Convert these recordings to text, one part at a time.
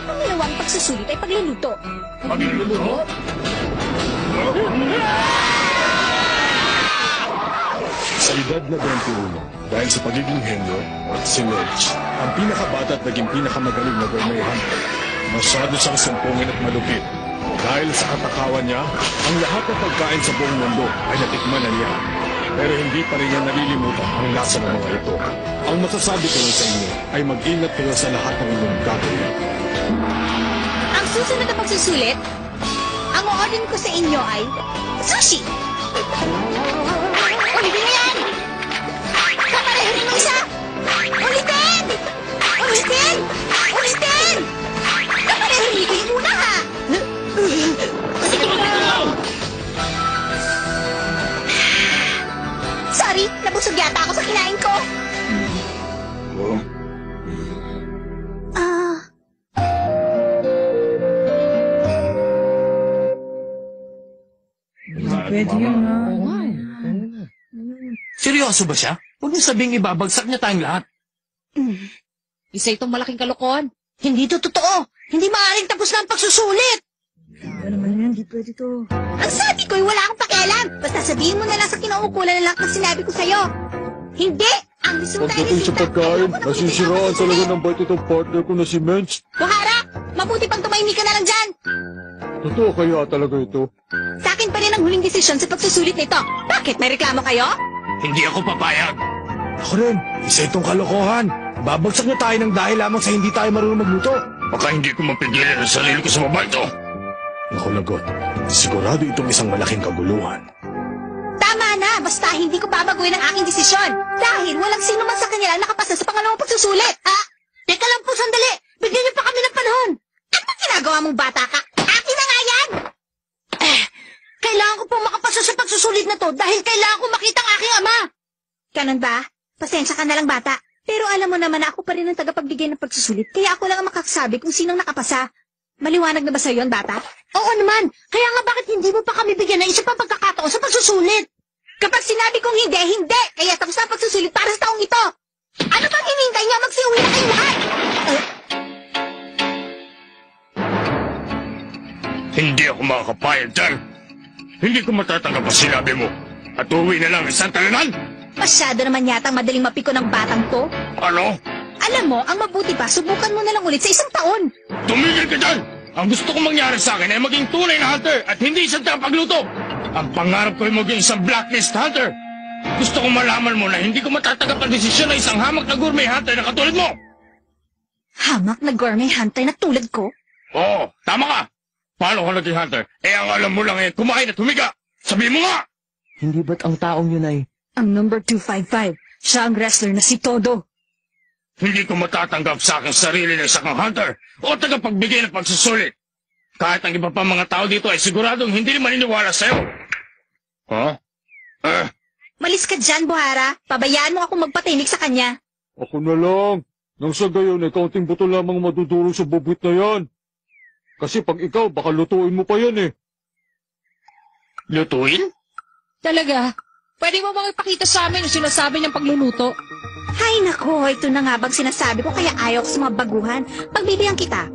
pangalawang pagsusulit ay pagluluto. Pagluluto? Sa edad na 21, dahil sa pagiging henyo, si Ledge, ang pinakabata at naging pinakamagaling na gourmet hunter. Masyado siyang sumpungin at malupit. Dahil sa katakawan niya, ang lahat ng pagkain sa buong mundo ay natikman na niya. Pero hindi pa rin niya nalilimutan ang lasa ng mga ito. Ang masasabi ko lang sa inyo ay mag-ingat kayo sa lahat ng inyong gagawin. Ang susunod na pagsusulit, ang o-order ko sa inyo ay sushi! Ulitin mo yan! Kaparehin mo isa! Ulitin! Ulitin! Ulitin! Kaparehin ko yung una, ha! Sorry, nabusog yata ako sa kinain ko. Pwede yun, ha? Seryoso ba siya? Huwag niyo sabihing ibabagsak niya tayong lahat. Isa itong malaking kalokohan. Hindi to totoo. Hindi maaaring tapos na ang pagsusulit. Ano naman yan? Hindi pwede to. Ang sabi ko'y wala akong pakialam. Basta sabihin mo na lang sa kinaukulan na lang na sinabi ko sa'yo. Hindi! Ang resulta ay Pagdating sa resulta. pagkain, nasisiraan talaga ng bait itong partner ko na si Mensch. Buhara! Mabuti pang tumahimik ka na lang dyan. Totoo kaya talaga ito? Sa akin pa rin ang huling desisyon sa pagsusulit nito. Bakit? May reklamo kayo? Hindi ako papayag. Ako rin, isa itong kalokohan. Babagsak niya tayo ng dahil lamang sa hindi tayo marunong magluto. Baka hindi ko mapigilan ang sarili ko sa baba ito. Naku, lagot. Sigurado itong isang malaking kaguluhan. Tama na! Basta hindi ko babaguhin ang aking desisyon. Dahil walang sino man sa kanila ang nakapasa sa pangalawang pagsusulit. Teka lang po, sandali. Bigyan niyo pa kami ng panahon. Ano ba ginagawa mong bata ka? Akin na nga yan! Kailangan ko pong makapasa sa pagsusulit na to dahil kailangan ko makita ang aking ama. Ganun ba? Pasensya ka na lang, bata. Pero alam mo naman na ako pa rin ang tagapagbigay ng pagsusulit, kaya ako lang ang makakasabi kung sinong nakapasa. Maliwanag na ba sa'yo yun, bata? Oo naman. Kaya nga bakit hindi mo pa kami bigyan ng isa pang pagkakataon sa pagsusulit? Kapag sinabi kong hindi, hindi. Kaya tapos na ang pagsusulit para sa taong ito. Ano bang hinihintay niyo? Magsiuwi na kayong lahat. Hindi ako makakapayag dyan. Hindi ko matatanggap ang sinabi mo. At uwi na lang isang talanan. Masyado naman yata madaling mapiko ng batang to. Ano? Alam mo, ang mabuti pa, subukan mo na lang ulit sa isang taon. Tumigil ka dyan! Ang gusto kong mangyari sa akin ay maging tunay na hunter at hindi isang tagapagluto. Ang pangarap ko ay maging isang blacklist hunter. Gusto kong malaman mo na hindi ko matatanggap ang desisyon ng isang hamak na gourmet hunter na katulad mo. Hamak na gourmet hunter na tulad ko? Oo, tama ka. Paano ka naging hunter? Ang alam mo lang kumain at humiga. Sabihin mo nga! Hindi ba't ang taong yun ay... Ang number 255, siya ang wrestler na si Todo. Hindi ko matatanggap sa aking sarili na isang hunter o tagapagbigay ng pagsusulit. Kahit ang iba pa mga tao dito ay siguradong hindi maniniwala sa'yo. Ha? Malis ka dyan, Buhara. Pabayaan mo ako magpatinig sa kanya. Ako na lang. Nang sa gayon, kaunting buto lamang madudurog sa bubwit na yan. Kasi pag ikaw, baka lutuin mo pa yan eh. Lutuin? Talaga? Pwede mo bang ipakita sa amin yung sinasabi niyang pagluluto? Hay nako, ito na nga bang sinasabi ko kaya ayaw ko sa mga baguhan. Pagbibigyan kita.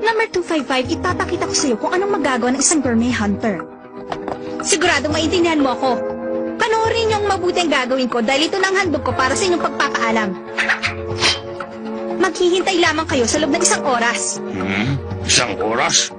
Number 255, ipapakita ko sa'yo kung anong magagawa ng isang gourmet hunter. Siguradong maintindihan mo ako. Panoorin niyo ang mabuti ang gagawin ko dahil ito na ang handog ko para sa inyong pagpapaalam. Maghihintay lamang kayo sa loob ng isang oras. Isang oras?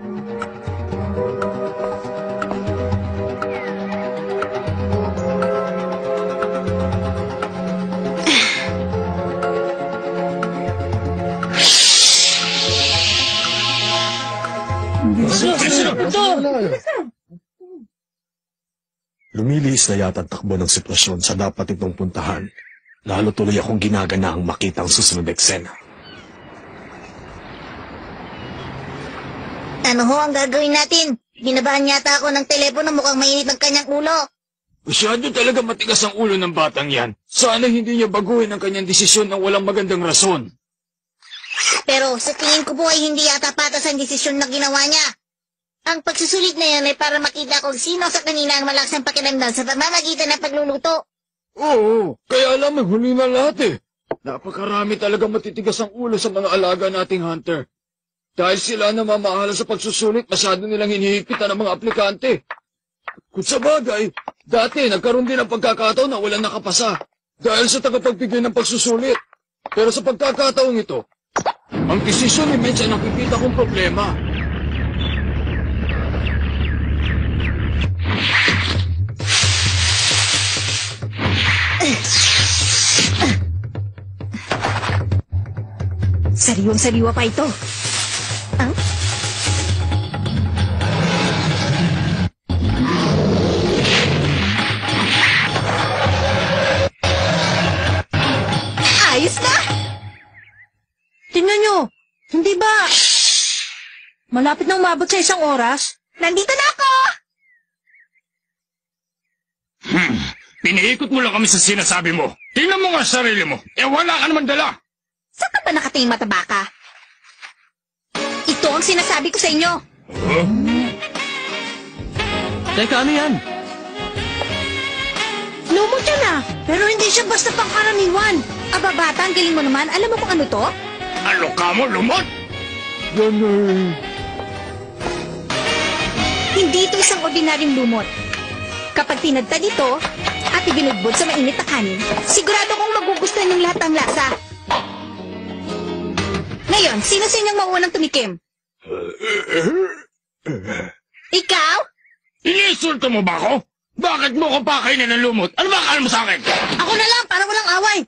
Lumilihis na yata ang takbo ng sitwasyon sa dapat itong puntahan. Lalo tuloy akong ginaganaang makita ang susunod na eksena. Ano ho ang gagawin natin? Ginabahan yata ako ng telepono, mukhang mainit ang kanyang ulo. Masyado talaga matigas ang ulo ng batang yan. Sana hindi niya baguhin ang kanyang desisyon ng walang magandang rason. Pero sa tingin ko po ay hindi yata patas ang desisyon na ginawa niya. Ang pagsusulit na yan ay para makita kung sino sa kanina ang malakas ng pakiramdam sa pamamagitan ng pagluluto. Oo, kaya alam mo, huli na lahat eh. Napakarami talaga matitigas ang ulo sa mga alaga nating hunter. Dahil sila namamahala sa pagsusulit, masyado nilang hinihipitan ng mga aplikante. Kung sa bagay, dati nagkaroon din ng pagkakataon na walang nakapasa dahil sa tagapagbigay ng pagsusulit. Pero sa pagkakataong ito, ang desisyon ni Mench ay nakikita kong problema. Sariwang-sariwa pa ito. Ah? Ayos na! Tingnan nyo! Hindi ba... Malapit na umabot sa 1 oras? Nandito na ako! Piniikot mo lang kami sa sinasabi mo. Tingnan mo nga ang sarili mo. Wala ka naman dala. Saan ka ba nakatingin mataba ka? Ito ang sinasabi ko sa inyo. Huh? Teka, ano yan? Lumot yan ah! Pero hindi siya basta pangkaraniwan. Aba bata, ang galing mo naman. Alam mo kung ano to? Ano ka mo, lumot? Hindi ito isang ordinaryong lumot. Kapag tinadtad ito at ibinudbod sa mainit na kanin, sigurado kong magugustuhan ng lahat ng lasa. Ngayon, sino sa inyong mauunang tumikim? Ikaw? Inisulto mo ba ako? Bakit mo ko pakainin ng lumot? Ano ba akala mo sa akin? Ako na lang para walang away.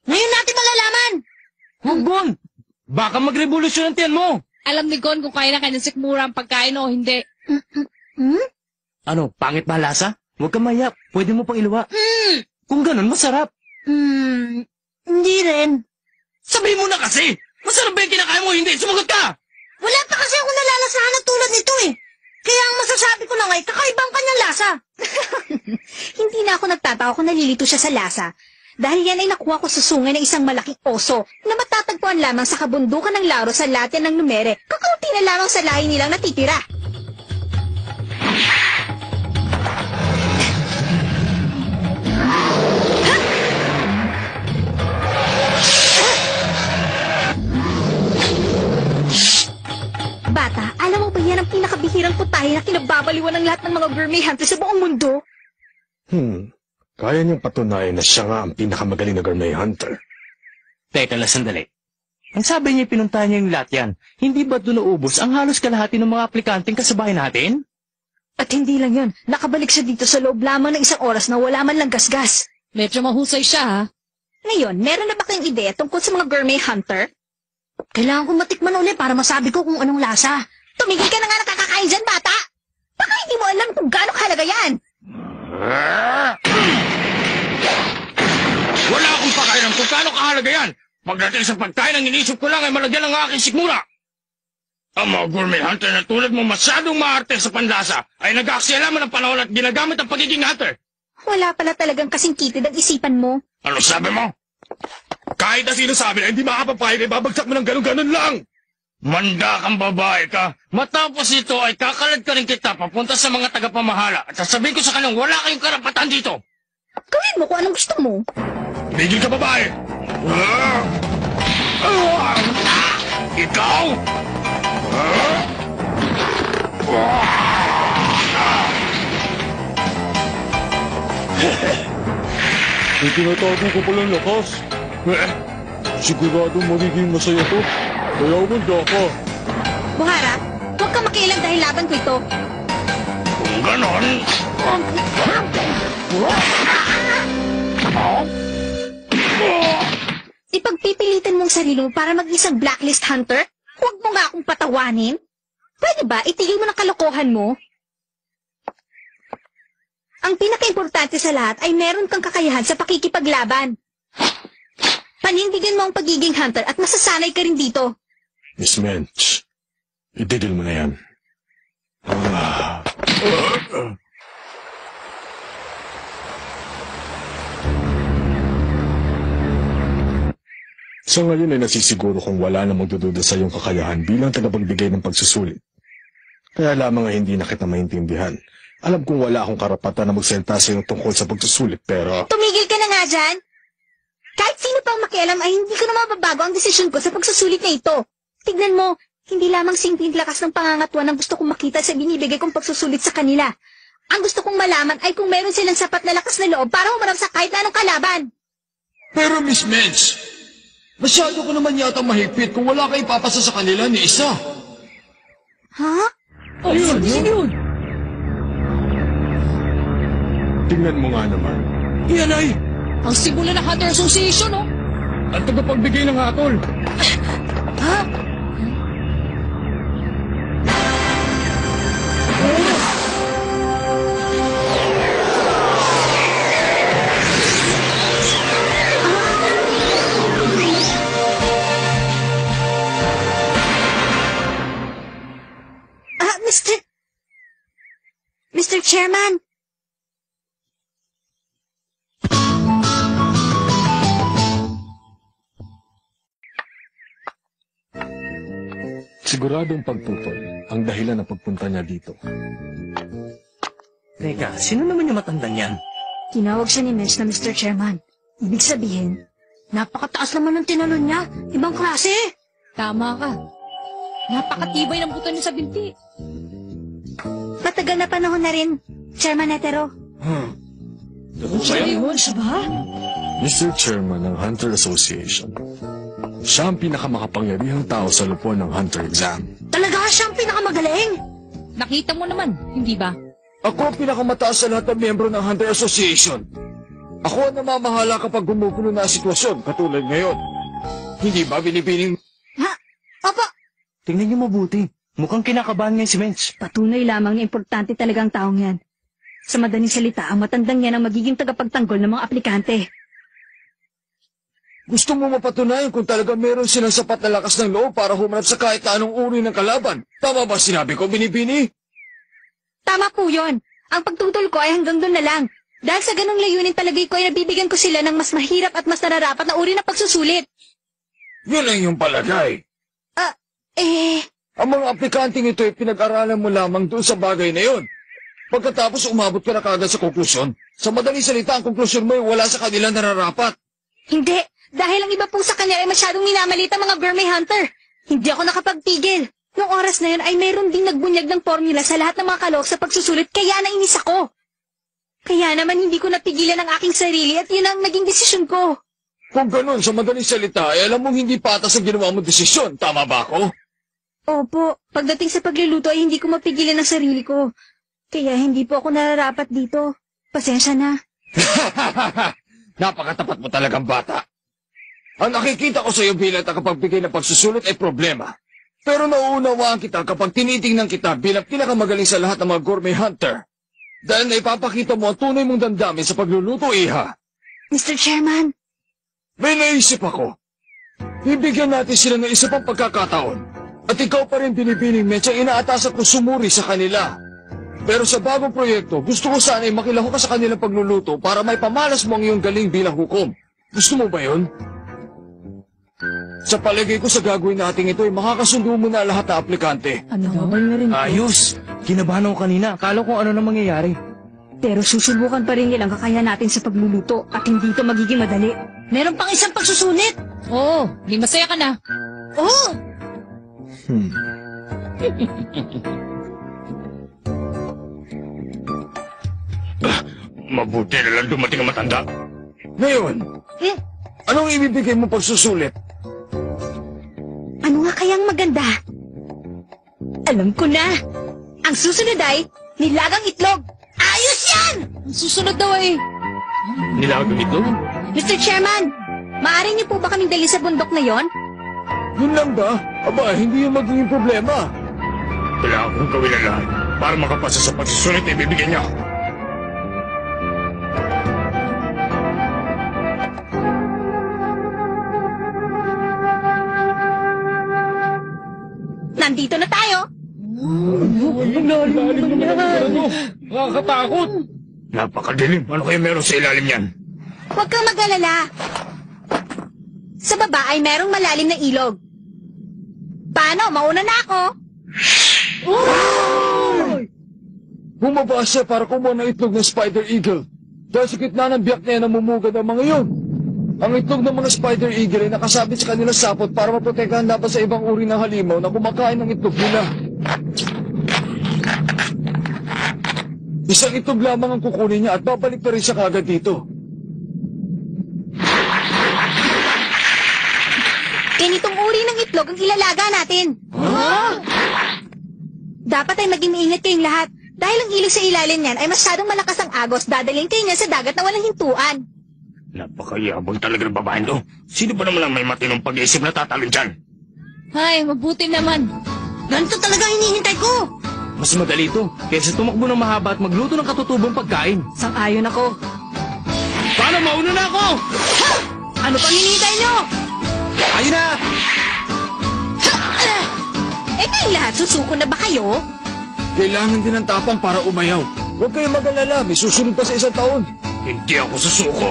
Ngayon natin malalaman. Gon! Baka magrevolusyon ang tiyan mo! Alam ni Gon kung kaya na kanyang sikmura ang pagkain o hindi. Ano, pangit ba lasa? Huwag kang mayak. Pwede mo pang iluwa. Kung ganun, masarap. Hindi rin. Sabihin mo na kasi! Masarap ba yung kinakain mo? Hindi! Sumagot ka! Wala pa kasi ako nalalasahan na tulad nito eh. Kaya ang masasabi ko lang ay kakaibang kanyang lasa. Hindi na ako nagtataka kung nalilito siya sa lasa. Dahil yan ay nakuha ko sa sungay ng isang malaking oso na matatagpuan lamang sa kabundukan ng Laro sa latin ng Numere. Kakaunti na lamang sa lahi nilang natitira. Bata, alam mo ba yan ang pinakabihirang putahe na kinababaliwan ng lahat ng mga gourmet hunters sa buong mundo? Kaya niyang patunayan na siya nga ang pinakamagaling na gourmet hunter. Teka lang, sandali. Ang sabi niya, pinuntahan niya yung Latyan. Hindi ba doon naubos ang halos kalahati ng mga aplikanteng kasabay natin? At hindi lang yan, nakabalik siya dito sa loob lamang ng 1 oras na wala man lang gasgas. Medyo mahusay siya, ha? Ngayon, meron na ba kayong ideya tungkol sa mga gourmet hunter? Kailangan ko matikman ulit para masabi ko kung anong lasa. Tumigil ka na nga nakakakain dyan, bata! Baka hindi mo alam kung gaano kahalaga yan! Wala akong pakailan kung paano kahalaga yan. Pagdating sa pagkain, ang iniisip ko lang ay malagyan ng aking sikmura. Ang mga gourmet hunter na tulad mo masyadong maarte sa panlasa ay nag-aaksiyalaman ng panahon at ginagamit ang pagiging hunter. Wala pala talagang kasing kitid ang isipan mo. Ano sabi mo? Kahit na sinasabi na hindi makapapayag ay babagsak mo ng ganun-ganun lang! Manda kang babae ka. Matapos ito ay kakalad ka rin kita papunta sa mga tagapamahala at sasabihin ko sa kanyang wala kayong karapatan dito. Gawin mo kung anong gusto mo. Tigil ka, babae! Ikaw? Itinatago ko palang lakas. Siguradong magiging masaya to. Kaya umanda ka. Buhara, huwag ka makialam dahil laban ko ito. Kung ganon... Ipagpipilitan mong sarili mo para maging isang blacklist hunter? Huwag mo nga akong patawanin. Pwede ba itigil mo ng kalokohan mo? Ang pinaka-importante sa lahat ay meron kang kakayahan sa pakikipaglaban. Panindigin mo ang pagiging hunter at masasanay ka rin dito. Miss Mench, itigil mo na yan. Sa ngayon ay nasisiguro kung wala na magdududa sa iyong kakayahan bilang tagapagbigay ng pagsusulit. Kaya lamang ay hindi na kita maintindihan. Alam kong wala akong karapatan na magsalita sa iyo tungkol sa pagsusulit, pero... Tumigil ka na nga dyan! Kahit sino pang makialam ay hindi ko na mababago ang desisyon ko sa pagsusulit na ito. Tignan mo, Hindi lamang simpleng lakas ng pangangatwa ang gusto kong makita sa binibigay kong pagsusulit sa kanila. Ang gusto kong malaman ay kung meron silang sapat na lakas na loob para humarap sa kahit anong kalaban. Pero Miss Mensch, masyado ko naman yata mahigpit kung wala kayo ipapasa sa kanila ni isa. Ha? Ayun, Yun. Tingnan mo nga naman. Yan ay! Ang simbolo ng Hunter Association, oh. Ang tagapagbigay ng hatol. Mr. Chairman! Siguradong pagputol ang dahilan ng pagpunta niya dito. Teka, sino naman yung matandang yan? Tinawag siya ni Mensch na Mr. Chairman. Ibig sabihin, napakataas naman ng tinalon niya. Ibang klase. Tama ka. Napakatibay ng buto niya sa binti. Matagal na panahon na rin, Chairman Netero. Ayun, siya ba? Mr. Chairman ng Hunter Association. Siya ang pinakamakapangyarihang tao sa lupuan ng Hunter exam. Talaga siyang pinakamagaling. Nakita mo naman, hindi ba? Ako ang pinakamataas sa lahat ng miyembro ng Hunter Association. Ako ang namamahala kapag gumugulo na ang sitwasyon, katulad ngayon. Hindi ba binibining... Ha? Opo. Tingnan niyo mabuti. Mukhang kinakabahan ngayon si Mensch. Patunay lamang na importante talagang taong yan. Sa madaling salita, ang matandang yan ang magiging tagapagtanggol ng mga aplikante. Gusto mo mapatunayan kung talaga meron silang sapat na lakas ng loob para humanap sa kahit anong uri ng kalaban. Tama ba sinabi ko, Binibini? Tama po yun. Ang pagtutol ko ay hanggang doon na lang. Dahil sa ganong layunin palagay ko ay nabibigyan ko sila ng mas mahirap at mas nararapat na uri ng pagsusulit. Yun ang iyong palagay. Ang mga aplikanting ito ay pinag-aralan mo lamang doon sa bagay na yun. Pagkatapos umabot ka na kagad sa konklusyon. Sa madaling salita, ang konklusyon mo ay wala sa kanila nararapat. Hindi. Dahil ang iba po sa kanya ay masyadong minamalit ang mga Gourmet Hunter. Hindi ako nakapagpigil. Noong oras na yun ay mayroon ding nagbunyag ng formula sa lahat ng mga kalok sa pagsusulit kaya nainis ako. Kaya naman hindi ko napigilan ang aking sarili at yun ang naging desisyon ko. Kung ganun, sa madaling salita, ay alam mong hindi patas ang ginawa mong desisyon. Tama ba ako? Opo, pagdating sa pagluluto ay hindi ko mapigilan ang sarili ko. Kaya hindi po ako nararapat dito. Pasensya na. Napakatapat mo talagang bata. Ang nakikita ko sa iyo bilang tagapagbigay ng pagsusulit ay problema. Pero nauunawaan kita kapag tinitingnan kita bilang pinakamagaling sa lahat ng mga Gourmet Hunter. Dahil naipapakita mo ang tunay mong damdamin sa pagluluto, Iha. Mr. Chairman. May naisip ako. Ibigyan natin sila ng isa pang pagkakataon. At ikaw pa rin Binibining Mensch ang inaatasan kong sumuri sa kanila. Pero sa bagong proyekto, gusto ko sana ay makilaho ka sa kanilang pagluluto para may pamalas mo ang iyong galing bilang hukom. Gusto mo ba yun? Sa palagay ko sa gagawin natin ito ay makakasundo mo na lahat na aplikante. Ano ba na rin? Ayos! Kinabahan ako kanina. Akala ko ano na mangyayari. Pero susubukan pa rin nilang kakayahan natin sa pagluluto at hindi ito magiging madali. Meron pang isang pagsusulit. Oo, di masaya ka na. Oh! Mabuti na lang dumating ang matanda. Ngayon, anong ibibigay mo pagsusulit? Ano nga kayang maganda? Alam ko na. Ang susunod ay nilagang itlog. Ayos yan! Ang susunod daw ay... Nilagang ito? Mr. Chairman, maaari niyo po ba kaming dalhin sa bundok na yon? Yun lang ba? Aba, hindi yung magiging problema. Kailangan kong gawin ang lahat para makapasa sa pagsusulit na ibibigay niya. Nandito na tayo. Nakakatakot! Napakadilim. Ano kaya meron sa ilalim niyan? Huwag kang mag-alala. Sa baba ay merong malalim na ilog. Paano? Mauna na ako. Bumaba siya para kumuha ng itlog ng Spider Eagle. Dahil sa gitna ng biyak niya namumugad ang mga yun. Ang itlog ng mga spider eagle ay nakasabit sa kanilang sapot para maprotektahan laban sa ibang uri ng halimaw na kumakain ng itlog nila. Isang itlog lamang ang kukunin niya at babalik na rin siya kagad dito. Ganitong uri ng itlog ang ilalaga natin. Dapat ay maging maingat kayong lahat. Dahil ang ilog sa ilalim niyan ay masyadong malakas ang agos, dadalhin kayo niya sa dagat na walang hintuan. Napakayabang talaga ng babaeng to. Sino ba naman ang may matinong pag-iisip na tatalon dyan? Ay, mabuti naman. Ganito talaga ang hinihintay ko. Mas madali ito, kaysa tumakbo ng mahaba at magluto ng katutubong pagkain. Sang-ayon ako. Paano, mauna na ako! Ano pang hinihintay nyo? Ayun na! Kayong lahat, susuko na ba kayo? Kailangan din ng tapang para umayaw. Huwag kayong mag-alala, may susunod pa sa 1 taon. Hindi ako susuko.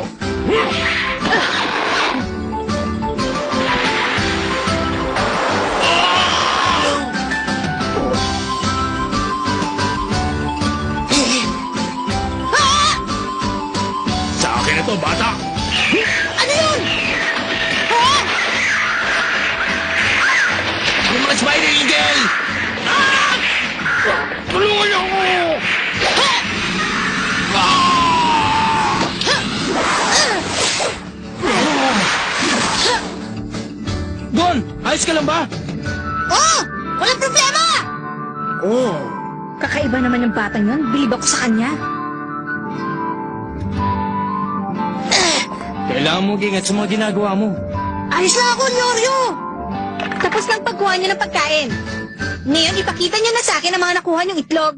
Sa akin na to, bata! Ano yun? Yung mga spider eagle! Tulungan niyo ako! Gon, ayos ka lang ba? Oh! Walang problema! Oh, Kakaiba naman yung batang yun. Bilib ako sa kanya. Kailangan mo ingat sa mga ginagawa mo. Ayos lang ako, Nyoryo! Tapos lang pagkuha niyo ng pagkain. Ngayon, ipakita niyo na sa akin ang mga nakuha niyong itlog.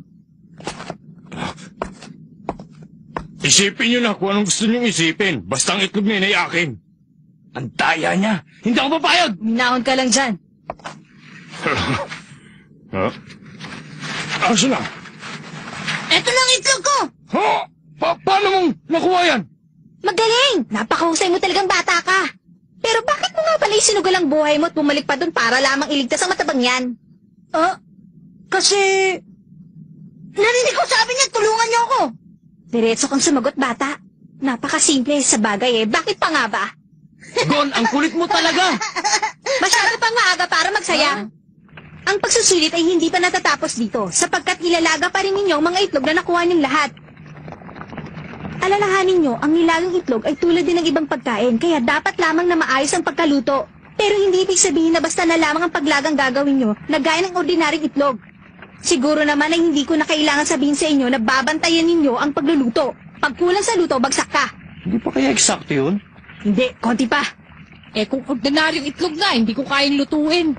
Isipin niyo na kung anong gusto niyong isipin. Basta ang itlog niya ay akin. Ang daya niya. Hindi ako papayag. Minahon ka lang dyan. Ha? Asa na? Eto lang ang itlog ko! Ha? Paano mong nakuha yan? Magaling! Napakahusay mo talagang bata ka. Pero bakit mo nga pala isinugal ang buhay mo at bumalik pa doon para lamang iligtas ang matabang yan? Kasi... Narinig ko sabi niya, tulungan niyo ako! Diretso kang sumagot, bata. Napakasimple sa bagay eh. Bakit pa nga ba? Gon, ang kulit mo talaga. Masyado pang maaga para magsaya. Ang pagsusulit ay hindi pa natatapos dito sapagkat ilalaga pa rin ninyo ang mga itlog na nakuha niyong lahat. Alalahanin nyo, ang nilagang itlog ay tulad din ng ibang pagkain kaya dapat lamang na maayos ang pagkaluto. Pero hindi ibig sabihin na basta na lamang ang paglagang gagawin nyo na gaya ng ordinaryong itlog. Siguro naman ay hindi ko na kailangan sabihin sa inyo na babantayan ninyo ang pagluluto. Pag kulang sa luto, bagsak ka. Hindi pa kaya eksakto yun? Hindi, konti pa. Eh kung ordinaryong itlog na, hindi ko kayang lutuin.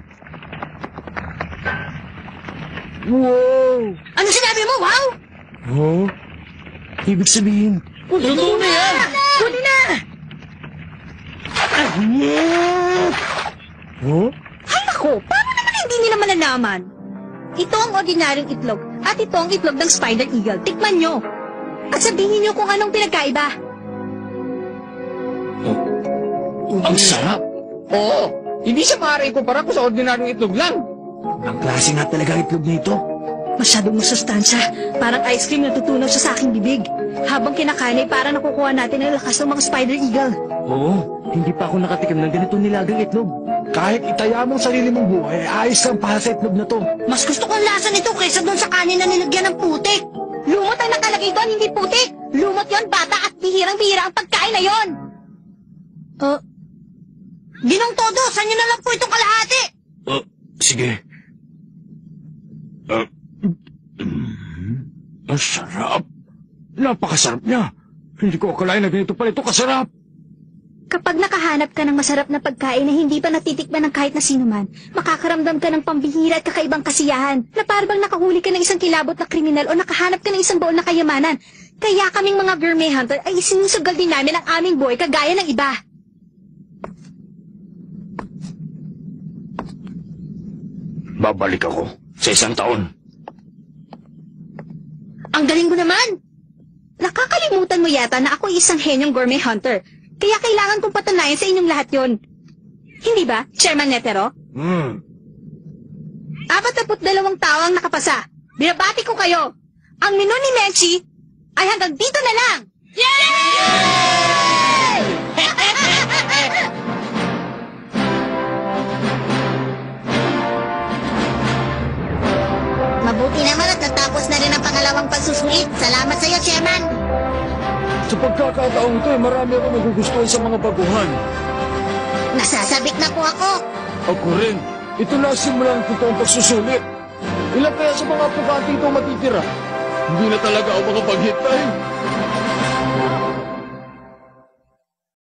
Wow! Ano sinabi mo, wow? Oh? Ibig sabihin, luto na yan! Kunin na! Oh? Ay nako, paano naman hindi nila malalaman? Ito ang ordinaryong itlog at ito ang itlog ng spider eagle. Tikman nyo. At sabihin nyo kung anong pinagkaiba. Ang sarap! oo. Hindi siya maaaring kumpara ko sa ordinaryong itlog lang. Ang klase nga talaga ang itlog nito. Masyadong masustansya. Parang ice cream na tutunaw siya sa aking bibig. Habang kinakain ay parang nakukuha natin ang lakas ng mga spider eagle. Oo, hindi pa ako nakatikim ng ganito nilagang itlog. Kahit itaya mong sarili mong buhay, ayos lang para sa itlog na to. Mas gusto kong lasa nito kaysa doon sa kanin na nilagyan ng putik. Lumot ang nakalagay doon, hindi putik. Lumot yon, bata, at bihirang-bihira ang pagkain na yon. Ginong todo, saan nyo na lang po itong kalahati? Sige. Ang sarap. Napakasarap niya. Hindi ko akalain na ganito pala ito kasarap. Kapag nakahanap ka ng masarap na pagkain na hindi pa natitikman ng kahit na sino man, makakaramdam ka ng pambihira at kakaibang kasiyahan na parang nakahuli ka ng isang kilabot na kriminal o nakahanap ka ng isang baon na kayamanan. Kaya kaming mga gourmet hunter ay isinusugal din namin ang aming buhay kagaya ng iba. Babalik ako sa 1 taon. Ang galing mo naman! Nakakalimutan mo yata na ako ay isang henyong gourmet hunter. Kaya kailangan kong patunayan sa inyong lahat yon. Hindi ba, Chairman Netero? 42 tao ang nakapasa. Binabati ko kayo. Ang menu ni Menchi ay hanggang dito na lang. Yay! Mabuti naman at natapos na rin ang pangalawang pagsusulit. Salamat sa iyo, Chairman. Sa pagkakataong ito, marami ako nagugustuhan sa mga baguhan. Nasasabik na po ako. Ako rin. Ito na ang simula ng totoong pagsusulit. Ilan kaya sa mga aplikante ito matitira? Hindi na talaga ako makapaghintay.